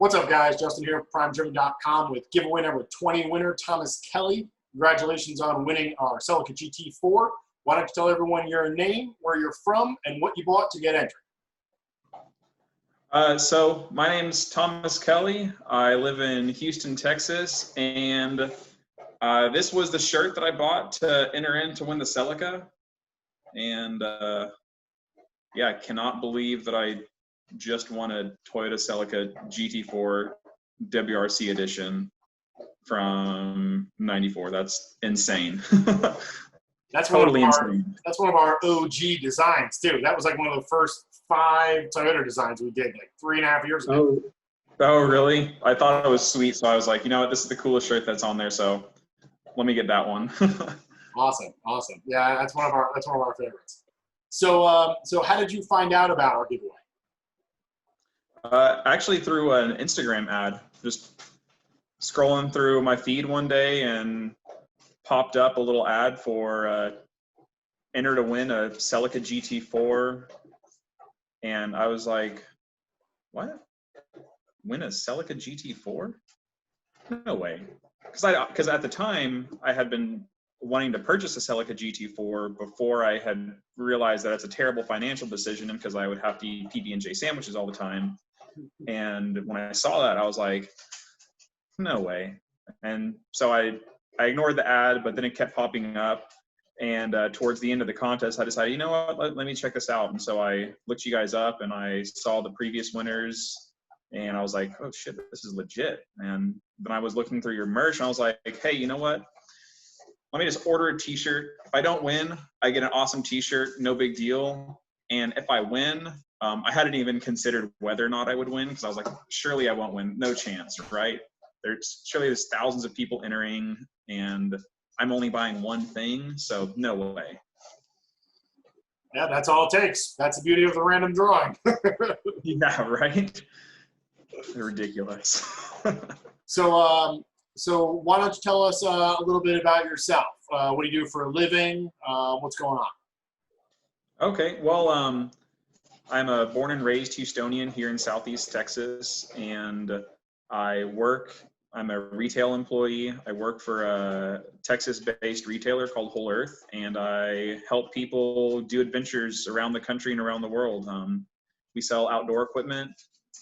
What's up, guys? Justin here, PrimeDriven.com with giveaway number 20 winner, Thomas Kelly. Congratulations on winning our Celica GT4. Why don't you tell everyone your name, where you're from, and what you bought to get entered? So my name's Thomas Kelly. I live in Houston, Texas, and this was the shirt that I bought to enter in to win the Celica. And yeah, I cannot believe that I just won a Toyota Celica GT4 WRC edition from '94. That's insane. That's totally insane. That's one of our OG designs too. That was like one of the first 5 Toyota designs we did like 3.5 years ago. Oh, really? I thought it was sweet, so I was like, you know what, this is the coolest shirt that's on there, so let me get that one. Awesome. Yeah, that's one of our favorites. So, so how did you find out about our giveaway? Actually, through an Instagram ad. Just scrolling through my feed one day and popped up a little ad for enter to win a Celica GT4, and I was like, what? Win a Celica GT4? No way. Because at the time I had been wanting to purchase a Celica GT4 before I had realized that it's a terrible financial decision because I would have to eat PB&J sandwiches all the time. And when I saw that, I was like, no way. And so I ignored the ad, but then it kept popping up. And towards the end of the contest, I decided, you know what, let me check this out. And so I looked you guys up and I saw the previous winners and I was like, oh shit, this is legit. And then I was looking through your merch and I was like, hey, you know what? Let me just order a t-shirt. If I don't win, I get an awesome t-shirt, no big deal. And if I win, I hadn't even considered whether or not I would win because I was like, surely I won't win, no chance, right? Surely there's thousands of people entering and I'm only buying one thing, so no way. Yeah, that's all it takes. That's the beauty of the random drawing. Yeah, right? Ridiculous. So, so why don't you tell us a little bit about yourself? What do you do for a living? What's going on? Okay, well, I'm a born and raised Houstonian here in Southeast Texas, and I'm a retail employee. I work for a Texas-based retailer called Whole Earth, and I help people do adventures around the country and around the world. We sell outdoor equipment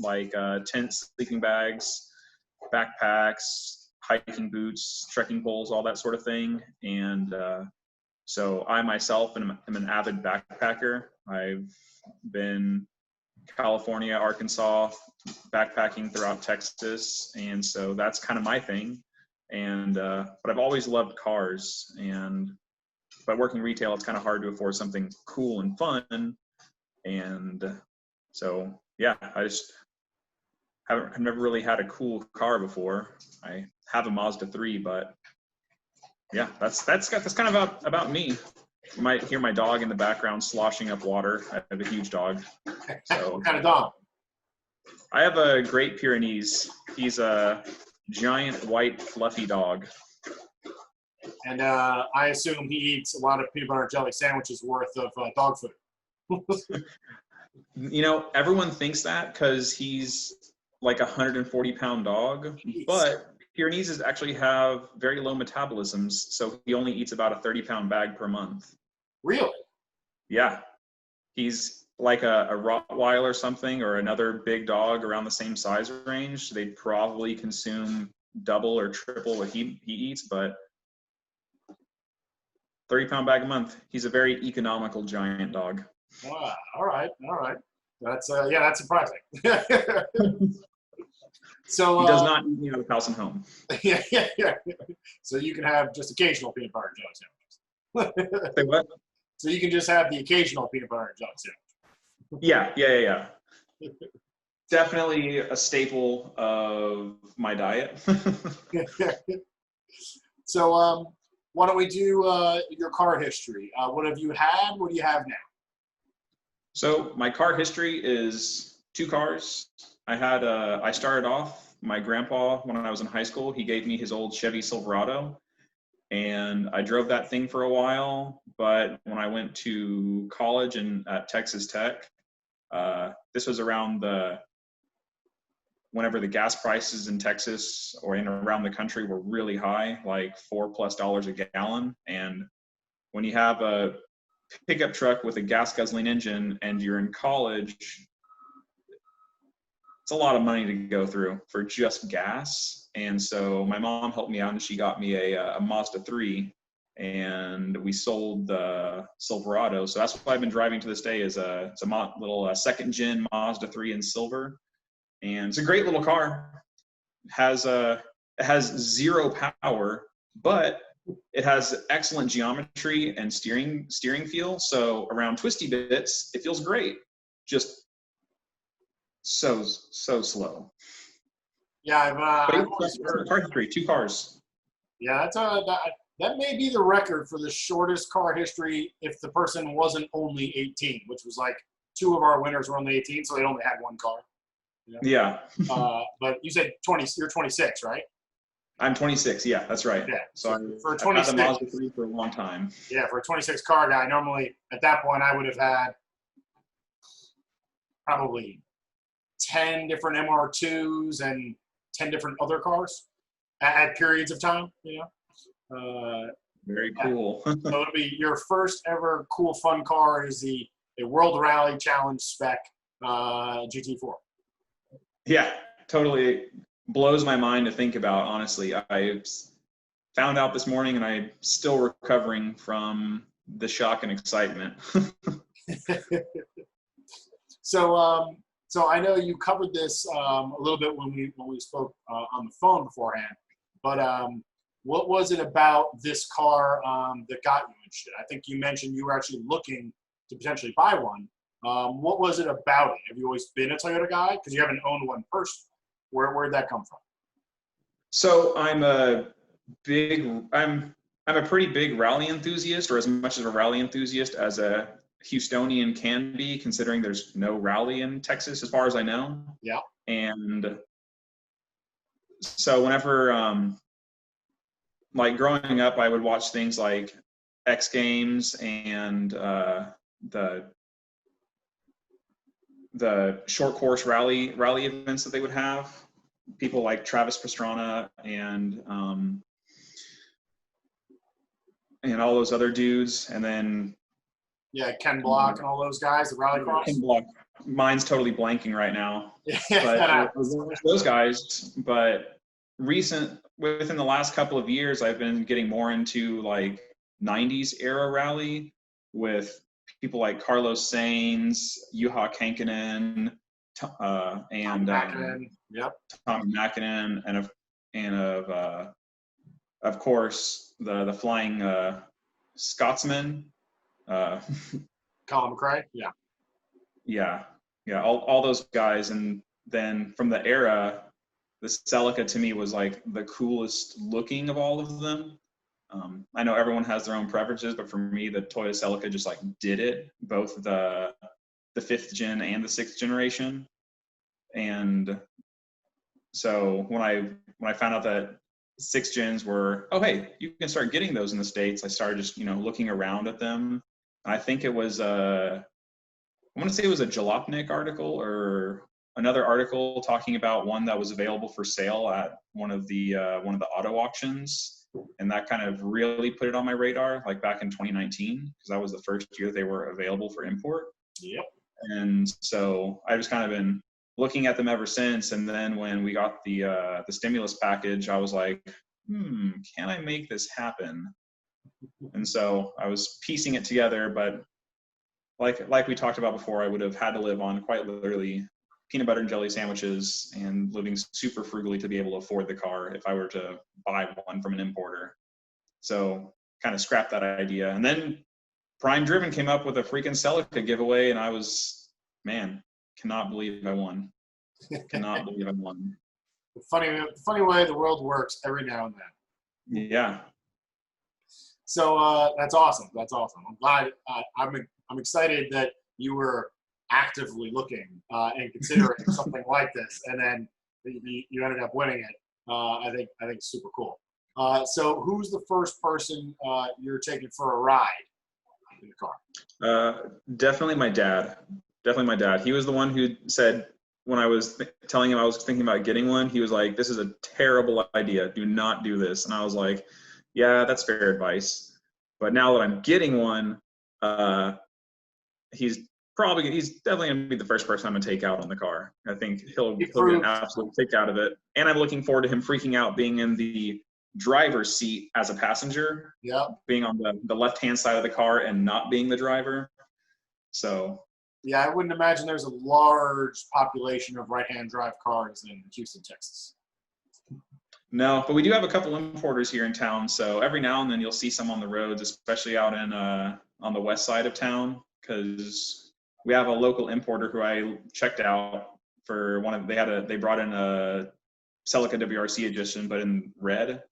like tents, sleeping bags, backpacks, hiking boots, trekking poles, all that sort of thing. And so I myself am an avid backpacker. I've been California, Arkansas, backpacking throughout Texas, and so that's kind of my thing. And but I've always loved cars, and by working retail, it's kind of hard to afford something cool and fun. And so yeah, I've never really had a cool car before. I have a Mazda 3, but yeah, that's kind of about me. You might hear my dog in the background sloshing up water. I have a huge dog. So, What kind of dog? I have a Great Pyrenees. He's a giant white fluffy dog. And I assume he eats a lot of peanut butter and jelly sandwiches worth of dog food. You know, everyone thinks that because he's like a 140-pound dog, Jeez. but Pyrenees actually have very low metabolisms, so he only eats about a 30-pound bag per month. Really? Yeah. He's like a Rottweiler or something, or another big dog around the same size range. They'd probably consume double or triple what he eats, but 30-pound bag a month. He's a very economical giant dog. All right. That's yeah, that's surprising. So he does not eat me out of house and home. Yeah. So you can have just occasional peanut butter and jelly sandwiches. Say what? So you can just have the occasional peanut butter and jelly sandwich. Yeah. Definitely a staple of my diet. So why don't we do your car history? What have you had? What do you have now? So my car history is 2 cars. I started off, my grandpa, when I was in high school, he gave me his old Chevy Silverado, and I drove that thing for a while. But when I went to college and at Texas Tech, this was around the whenever the gas prices in Texas or in around the country were really high, like $4+ a gallon. And when you have a pickup truck with a gas guzzling engine and you're in college, it's a lot of money to go through for just gas. And so my mom helped me out, and she got me a Mazda 3, and we sold the Silverado. So that's what I've been driving to this day, is it's a little second gen Mazda 3 in silver. And it's a great little car. It has zero power, but it has excellent geometry and steering feel. So around twisty bits, it feels great. Just so slow. Yeah, I've always But heard. car history, 2 cars. Yeah, that may be the record for the shortest car history if the person wasn't only 18, which was like 2 of our winners were only 18, so they only had 1 car. Yeah. But you said 20. You're 26, right? I'm 26. Yeah, that's right. Yeah. So for I've 26, had the Mazda 3 for a long time. yeah, for a 26 car guy, normally at that point I would have had probably 10 different MR2s and 10 different other cars at periods of time. Very cool. So it'll be your first ever cool fun car is a World Rally Challenge spec GT4. Yeah, totally blows my mind to think about, honestly. I found out this morning and I'm still recovering from the shock and excitement. So I know you covered this a little bit when we spoke on the phone beforehand, but what was it about this car that got you interested? I think you mentioned you were actually looking to potentially buy one. What was it about it? Have you always been a Toyota guy? Because you haven't owned one personally. Where'd that come from? So I'm a pretty big rally enthusiast, or as much of a rally enthusiast as a Houstonian can be, considering there's no rally in Texas as far as I know. Yeah. And so whenever like growing up, I would watch things like X Games and the short course rally events that they would have. People like Travis Pastrana and all those other dudes, and then Ken Block and all those guys, the rallycross. Ken Block. Mine's totally blanking right now. Yeah. But those guys. But within the last couple of years, I've been getting more into like 90s era rally with people like Carlos Sainz, Juha Kankkunen, and Tommy Mäkinen, and of course the flying Scotsman, Colin McRae. Yeah, all those guys. And then from the era, the Celica to me was like the coolest looking of all of them. I know everyone has their own preferences, but for me, the Toyota Celica just like did it, both the 5th gen and the 6th generation. And so when I found out that 6th gens were, oh, hey, you can start getting those in the States, I started just, looking around at them. I think it was I want to say it was a Jalopnik article or another article talking about one that was available for sale at one of the auto auctions. And that kind of really put it on my radar, like back in 2019, because that was the first year they were available for import. Yep. And so I've just kind of been looking at them ever since. And then when we got the stimulus package, I was like, can I make this happen? And so I was piecing it together, but like we talked about before, I would have had to live on quite literally peanut butter and jelly sandwiches and living super frugally to be able to afford the car if I were to buy one from an importer. So kind of scrapped that idea. And then PrimeDriven came up with a freaking Celica giveaway, and I was, cannot believe I won. Cannot believe I won. Funny way the world works every now and then. Yeah. So that's awesome. That's awesome. I'm glad. I'm excited that you were actively looking and considering something like this, and then you ended up winning it. I think it's super cool. So who's the first person you're taking for a ride in the car? Definitely my dad. He was the one who said, when I was telling him I was thinking about getting one, he was like, "This is a terrible idea. Do not do this." And I was like, "Yeah, that's fair advice." But now that I'm getting one, he's definitely going to be the first person I'm going to take out on the car. I think he'll get an absolute kick out of it. And I'm looking forward to him freaking out being in the driver's seat as a passenger, being on the left-hand side of the car and not being the driver. So yeah, I wouldn't imagine there's a large population of right-hand drive cars in Houston, Texas. No, but we do have a couple importers here in town. So every now and then you'll see some on the roads, especially out in on the west side of town, because we have a local importer who I checked out for one of, they brought in a Celica WRC edition, but in red.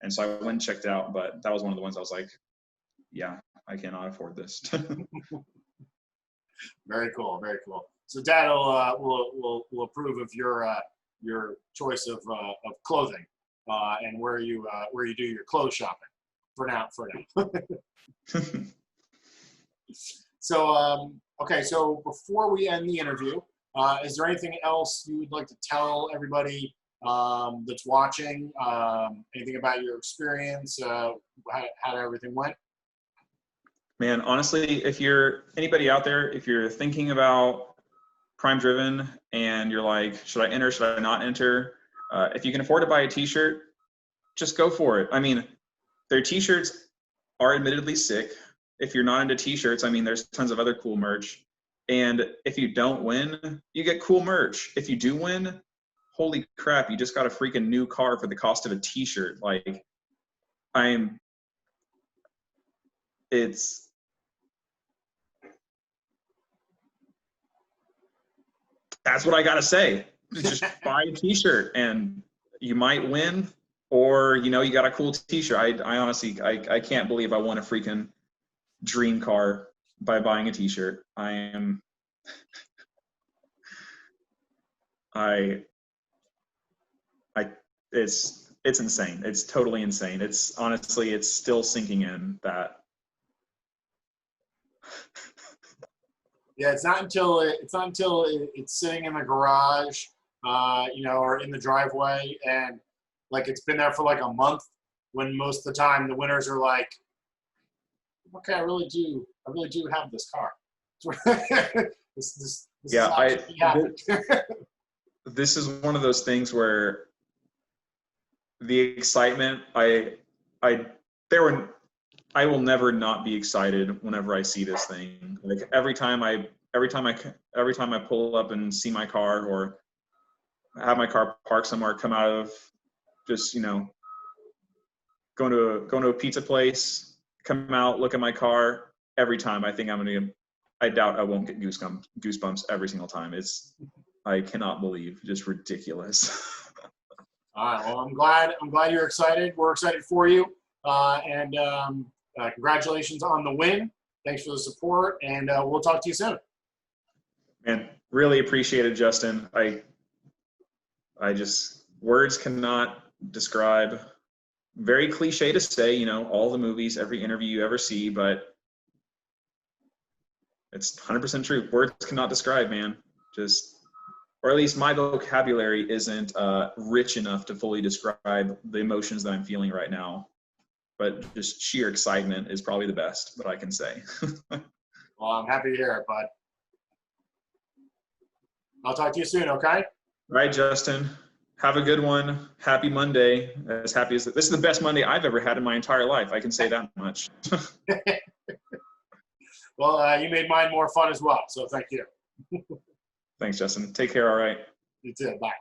And so I went and checked it out, but that was one of the ones I was like, yeah, I cannot afford this. Very cool, very cool. So Dad will approve of your choice of clothing and where you do your clothes shopping for now. So okay, so before we end the interview, is there anything else you would like to tell everybody that's watching? Anything about your experience? How everything went? Man, honestly, if you're anybody out there, if you're thinking about PrimeDriven and you're like, should I enter, should I not enter? If you can afford to buy a t-shirt, just go for it. I mean, their t-shirts are admittedly sick. If you're not into t-shirts, I mean, there's tons of other cool merch. And if you don't win, you get cool merch. If you do win, holy crap, you just got a freaking new car for the cost of a t-shirt. Like, that's what I got to say. Just buy a t-shirt and you might win, or, you know, you got a cool t-shirt. I honestly, I can't believe I won a freaking dream car by buying a t-shirt. It's insane. It's totally insane. It's honestly, it's still sinking in that. Yeah, it's not until it's sitting in the garage, you know, or in the driveway, and like it's been there for like a month, when most of the time the winners are like, okay, I really do have this car. this this is one of those things where the excitement, I will never not be excited whenever I see this thing. Like every time I pull up and see my car, or have my car parked somewhere, come out of just, you know, going to a pizza place, come out, look at my car, every time I doubt I won't get goosebumps every single time. I cannot believe, just ridiculous. All right. Well, I'm glad you're excited. We're excited for you. And congratulations on the win. Thanks for the support, and we'll talk to you soon. Man, really appreciate it, Justin. Words cannot describe. Very cliche to say, you know, all the movies, every interview you ever see, but it's 100% true. Words cannot describe, man. Or at least my vocabulary isn't rich enough to fully describe the emotions that I'm feeling right now. But just sheer excitement is probably the best that I can say. Well, I'm happy to hear it, bud. I'll talk to you soon, okay? All right, Justin. Have a good one. Happy Monday. This is the best Monday I've ever had in my entire life. I can say that much. Well, you made mine more fun as well, so thank you. Thanks, Justin. Take care, all right? You too. Bye.